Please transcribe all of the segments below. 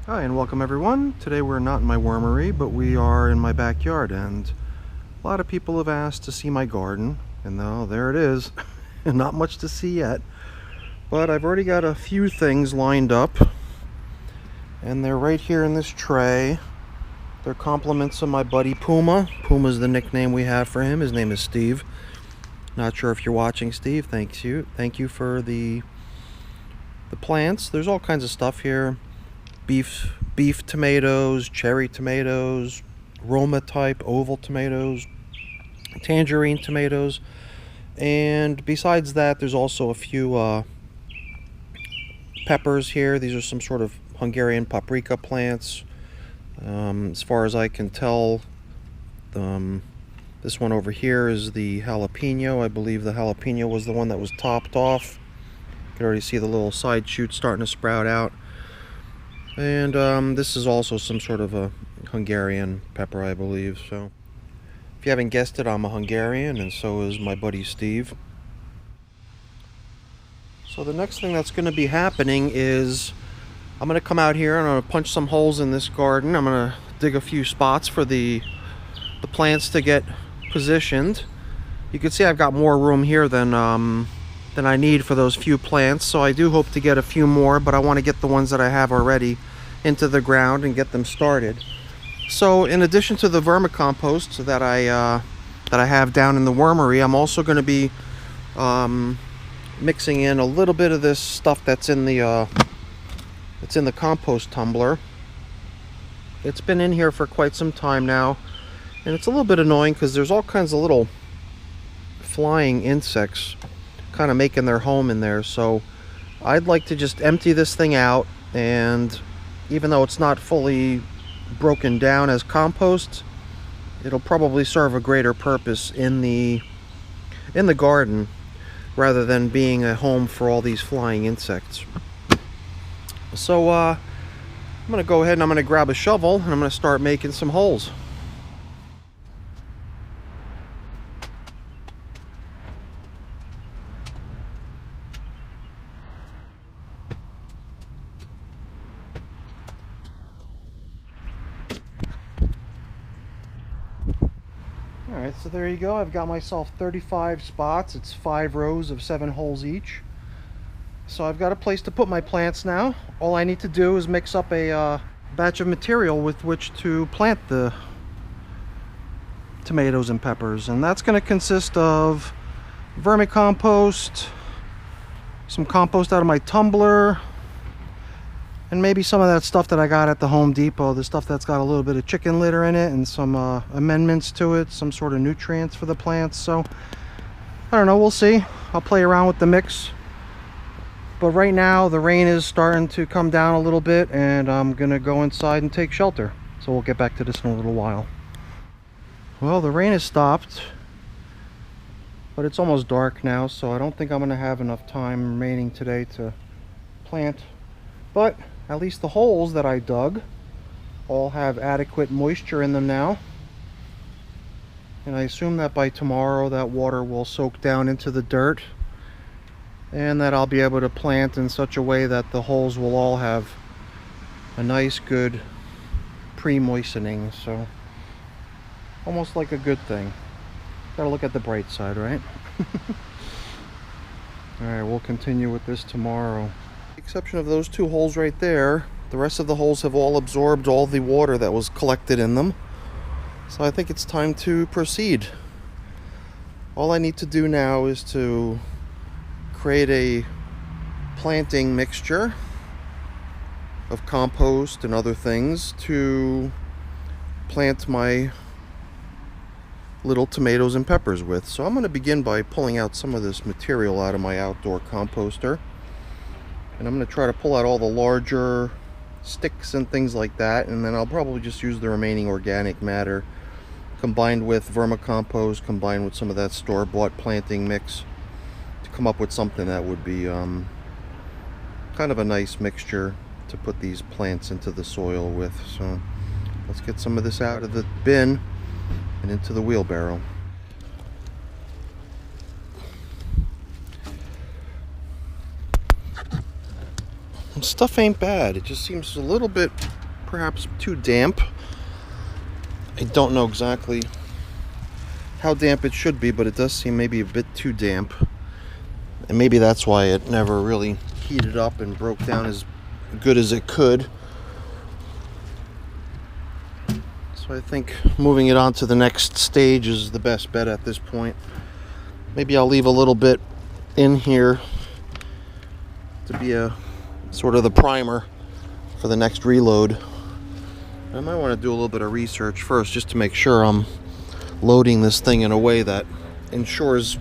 Hi and welcome everyone. Today we're not in my wormery, but we are in my backyard, and a lot of people have asked to see my garden, and now there it is. Not much to see yet, but I've already got a few things lined up, and they're right here in this tray. They're compliments of my buddy Puma. Puma's the nickname we have for him. His name is Steve. Not sure if you're watching, Steve. Thank you for the plants. There's all kinds of stuff here. Beef tomatoes, cherry tomatoes, Roma type oval tomatoes, tangerine tomatoes, and besides that there's also a few peppers here. These are some sort of Hungarian paprika plants. As far as I can tell, this one over here is the jalapeno. I believe the jalapeno was the one that was topped off. You can already see the little side shoots starting to sprout out. And this is also some sort of a Hungarian pepper, I believe. So if you haven't guessed it, I'm a Hungarian, and so is my buddy Steve. So the next thing that's going to be happening is I'm going to come out here and I'm going to punch some holes in this garden. I'm going to dig a few spots for the plants to get positioned. You can see I've got more room here than I need for those few plants, so I do hope to get a few more, but I want to get the ones that I have already into the ground and get them started. So in addition to the vermicompost that I have down in the wormery, I'm also going to be mixing in a little bit of this stuff that's in the compost tumbler. It's been in here for quite some time now, and it's a little bit annoying because there's all kinds of little flying insects kind of making their home in there. So I'd like to just empty this thing out, and even though it's not fully broken down as compost, it'll probably serve a greater purpose in the garden rather than being a home for all these flying insects. So I'm gonna go ahead and I'm gonna grab a shovel and I'm gonna start making some holes. Alright, so there you go. I've got myself 35 spots. It's 5 rows of 7 holes each. So I've got a place to put my plants now. All I need to do is mix up a batch of material with which to plant the tomatoes and peppers. And that's going to consist of vermicompost, some compost out of my tumbler, and maybe some of that stuff that I got at the Home Depot, the stuff that's got a little bit of chicken litter in it and some amendments to it, some sort of nutrients for the plants. So I don't know, we'll see. I'll play around with the mix. But right now the rain is starting to come down a little bit, and I'm gonna go inside and take shelter. So we'll get back to this in a little while. Well, the rain has stopped, but it's almost dark now, so I don't think I'm gonna have enough time remaining today to plant. But at least the holes that I dug all have adequate moisture in them now. And I assume that by tomorrow that water will soak down into the dirt, and that I'll be able to plant in such a way that the holes will all have a nice good pre-moistening. So almost like a good thing. Gotta look at the bright side, right? Alright, we'll continue with this tomorrow. With the exception of those 2 holes right there, the rest of the holes have all absorbed all the water that was collected in them. So I think it's time to proceed. All I need to do now is to create a planting mixture of compost and other things to plant my little tomatoes and peppers with. So I'm going to begin by pulling out some of this material out of my outdoor composter, and I'm going to try to pull out all the larger sticks and things like that, and then I'll probably just use the remaining organic matter combined with vermicompost, combined with some of that store-bought planting mix, to come up with something that would be kind of a nice mixture to put these plants into the soil with. So let's get some of this out of the bin and into the wheelbarrow. Stuff ain't bad. It just seems a little bit perhaps too damp. I don't know exactly how damp it should be, but it does seem maybe a bit too damp. And maybe that's why it never really heated up and broke down as good as it could. So I think moving it on to the next stage is the best bet at this point. Maybe I'll leave a little bit in here to be a sort of the primer for the next reload. I might want to do a little bit of research first just to make sure I'm loading this thing in a way that ensures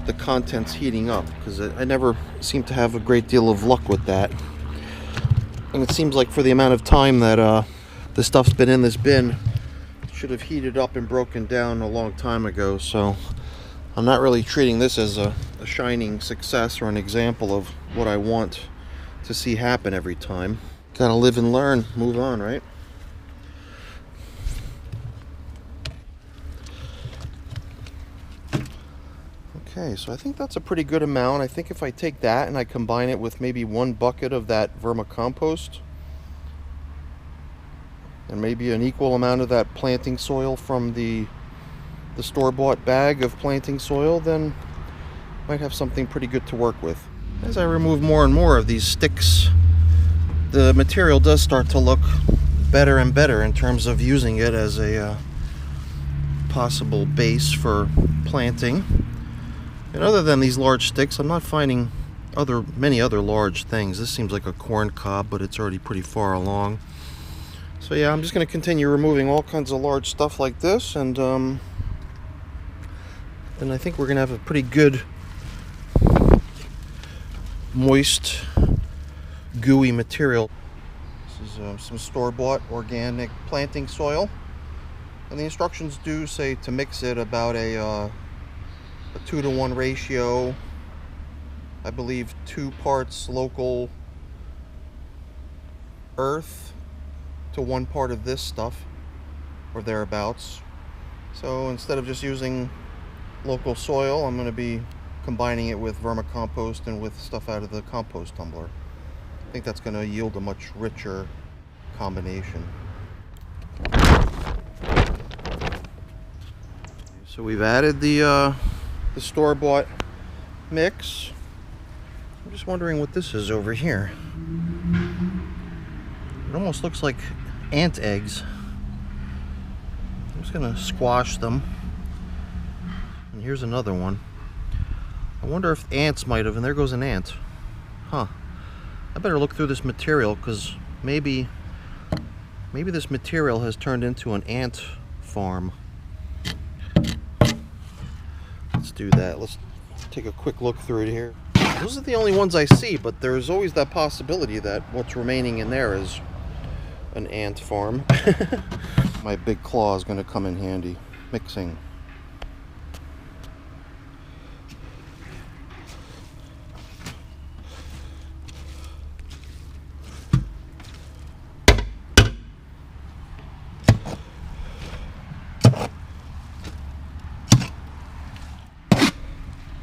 the contents heating up, because I never seem to have a great deal of luck with that. And it seems like for the amount of time that the stuff's been in this bin, it should have heated up and broken down a long time ago. So I'm not really treating this as a shining success or an example of what I want to see happen every time. Gotta live and learn, move on, right? Okay, so I think that's a pretty good amount. I think if I take that and I combine it with maybe 1 bucket of that vermicompost and maybe an equal amount of that planting soil from the store-bought bag of planting soil, then I might have something pretty good to work with. As I remove more and more of these sticks, the material does start to look better and better in terms of using it as a possible base for planting. And other than these large sticks, I'm not finding many other large things. This seems like a corn cob, but it's already pretty far along. So yeah, I'm just going to continue removing all kinds of large stuff like this, and then I think we're going to have a pretty good, moist, gooey material. This is some store-bought organic planting soil, and the instructions do say to mix it about a 2-to-1 ratio. I believe 2 parts local earth to 1 part of this stuff, or thereabouts. So instead of just using local soil, I'm going to be combining it with vermicompost and with stuff out of the compost tumbler. I think that's going to yield a much richer combination. So we've added the store-bought mix. I'm just wondering what this is over here. It almost looks like ant eggs. I'm just gonna squash them. And here's another one. I wonder if ants might have, and there goes an ant. Huh. I better look through this material, because maybe this material has turned into an ant farm. Let's do that. Let's take a quick look through it here. Those are the only ones I see, but there's always that possibility that what's remaining in there is an ant farm. My big claw is going to come in handy mixing.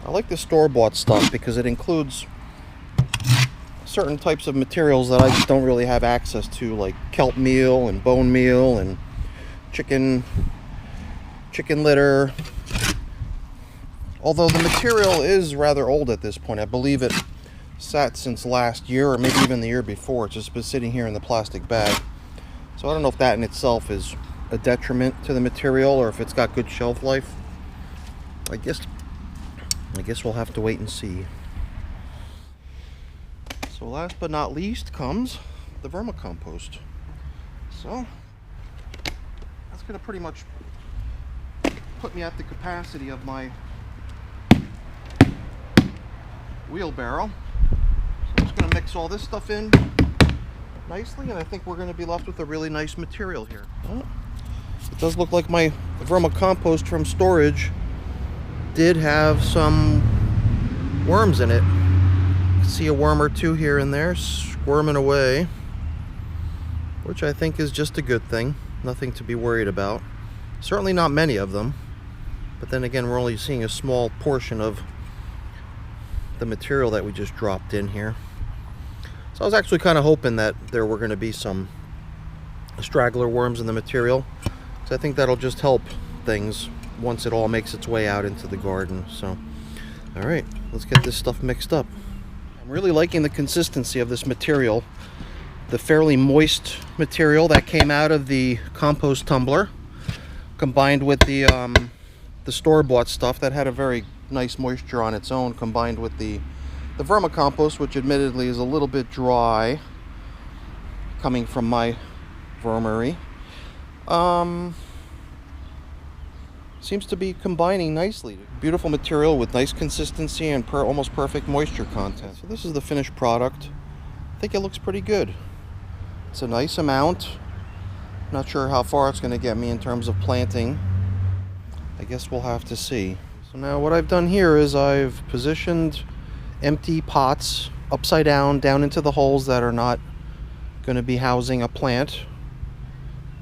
I like the store-bought stuff because it includes certain types of materials that I just don't really have access to, like kelp meal and bone meal and chicken litter. Although the material is rather old at this point. I believe it sat since last year, or maybe even the year before. It's just been sitting here in the plastic bag. So I don't know if that in itself is a detriment to the material or if it's got good shelf life. I guess we'll have to wait and see. So last but not least comes the vermicompost. So that's going to pretty much put me at the capacity of my wheelbarrow. So I'm just going to mix all this stuff in nicely, and I think we're going to be left with a really nice material here. Well, it does look like my vermicompost from storage did have some worms in it. You can see a worm or two here and there squirming away, which I think is just a good thing. Nothing to be worried about. Certainly not many of them, but then again, we're only seeing a small portion of the material that we just dropped in here. So I was actually kind of hoping that there were going to be some straggler worms in the material. So I think that'll just help things once it all makes its way out into the garden. So, all right, let's get this stuff mixed up. I'm really liking the consistency of this material. The fairly moist material that came out of the compost tumbler, combined with the store-bought stuff that had a very nice moisture on its own, combined with the vermicompost, which admittedly is a little bit dry, coming from my vermery. Seems to be combining nicely. Beautiful material with nice consistency and almost perfect moisture content. So this is the finished product. I think it looks pretty good. It's a nice amount. Not sure how far it's going to get me in terms of planting. I guess we'll have to see. So now what I've done here is I've positioned empty pots upside down into the holes that are not going to be housing a plant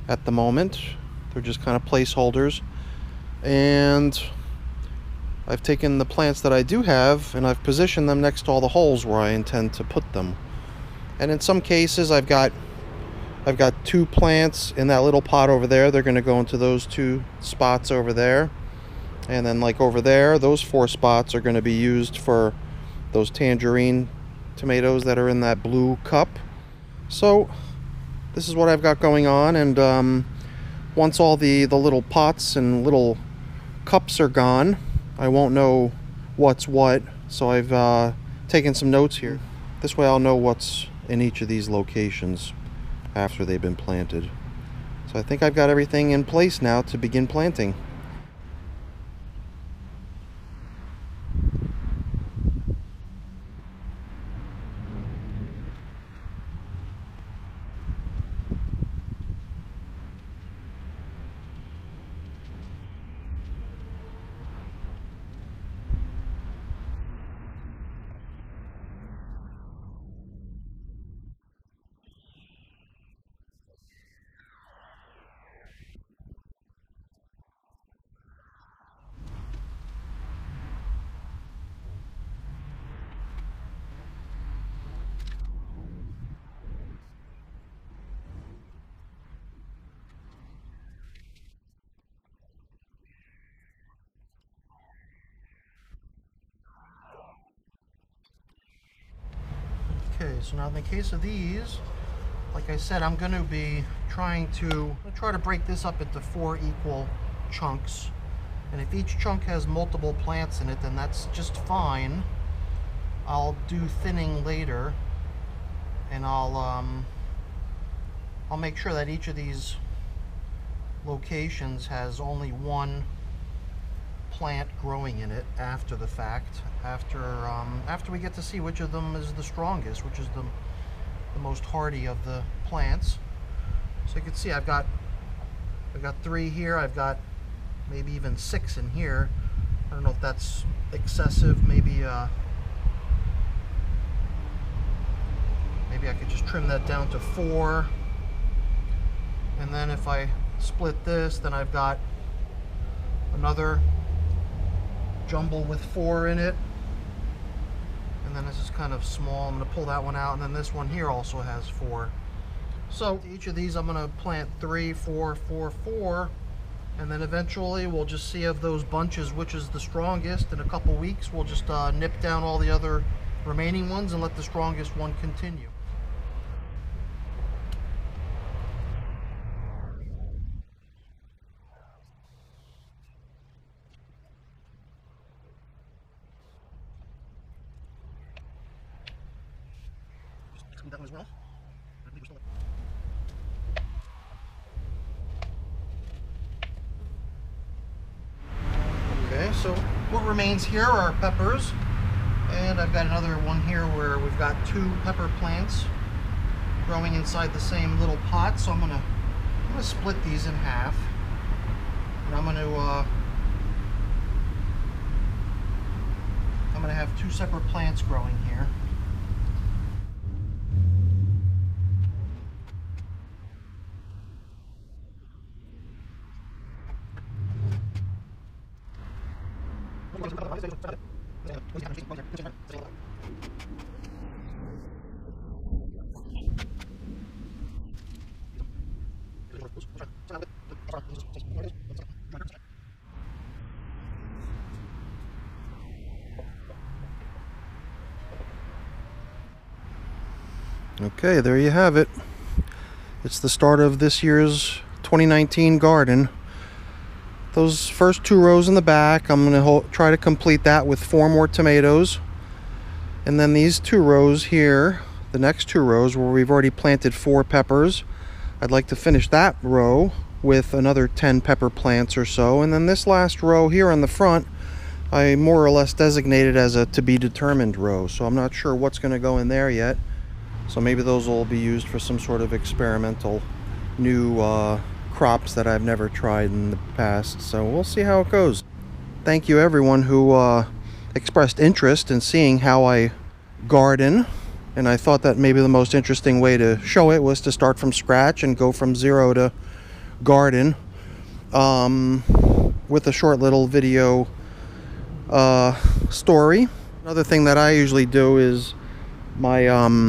at the moment. They're just kind of placeholders. And I've taken the plants that I do have and I've positioned them next to all the holes where I intend to put them. And in some cases I've got 2 plants in that little pot over there. They're going to go into those 2 spots over there. And then like over there, those 4 spots are going to be used for those tangerine tomatoes that are in that blue cup. So this is what I've got going on, and once all the little pots and little cups are gone, I won't know what's what. So I've taken some notes here. This way I'll know what's in each of these locations after they've been planted. So I think I've got everything in place now to begin planting. Okay, so now in the case of these, like I said, I'm going to be trying to break this up into 4 equal chunks. And if each chunk has multiple plants in it, then that's just fine. I'll do thinning later, and I'll make sure that each of these locations has only 1 plant growing in it after the fact, after we get to see which of them is the strongest, which is the most hardy of the plants. So you can see I've got 3 here. I've got maybe even 6 in here. I don't know if that's excessive. Maybe I could just trim that down to 4. And then if I split this, then I've got another jumble with 4 in it. And then this is kind of small. I'm going to pull that one out, and then this one here also has 4. So each of these I'm going to plant 3, 4, 4, 4, and then eventually we'll just see of those bunches which is the strongest. In a couple weeks we'll just nip down all the other remaining ones and let the strongest one continue. That one as well. Okay, so what remains here are peppers, and I've got another one here where we've got 2 pepper plants growing inside the same little pot. So I'm gonna split these in half, and I'm gonna have 2 separate plants growing here. Okay, there you have it. It's the start of this year's 2019 garden. Those first 2 rows in the back, I'm going to try to complete that with 4 more tomatoes. And then these 2 rows here, the next 2 rows where we've already planted 4 peppers, I'd like to finish that row with another 10 pepper plants or so. And then this last row here on the front, I more or less designated as a to be determined row. So I'm not sure what's going to go in there yet. So maybe those will be used for some sort of experimental new crops that I've never tried in the past. So we'll see how it goes. Thank you everyone who expressed interest in seeing how I garden. And I thought that maybe the most interesting way to show it was to start from scratch and go from 0 to garden with a short little video story. Another thing that I usually do is my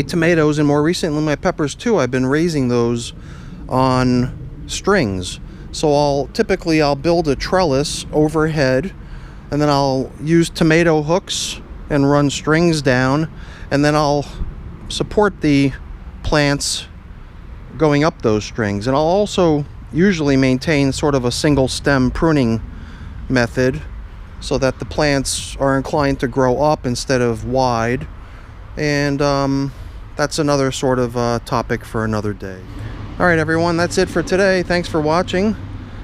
tomatoes, and more recently my peppers too, I've been raising those on strings. So I'll build a trellis overhead, and then I'll use tomato hooks and run strings down, and then I'll support the plants going up those strings. And I'll also usually maintain sort of a single stem pruning method so that the plants are inclined to grow up instead of wide. And that's another sort of topic for another day. All right, everyone, that's it for today. Thanks for watching.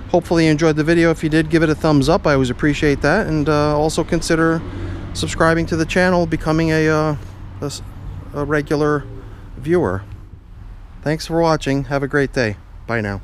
Hopefully you enjoyed the video. If you did, give it a thumbs up. I always appreciate that. And also consider subscribing to the channel, becoming a regular viewer. Thanks for watching. Have a great day. Bye now.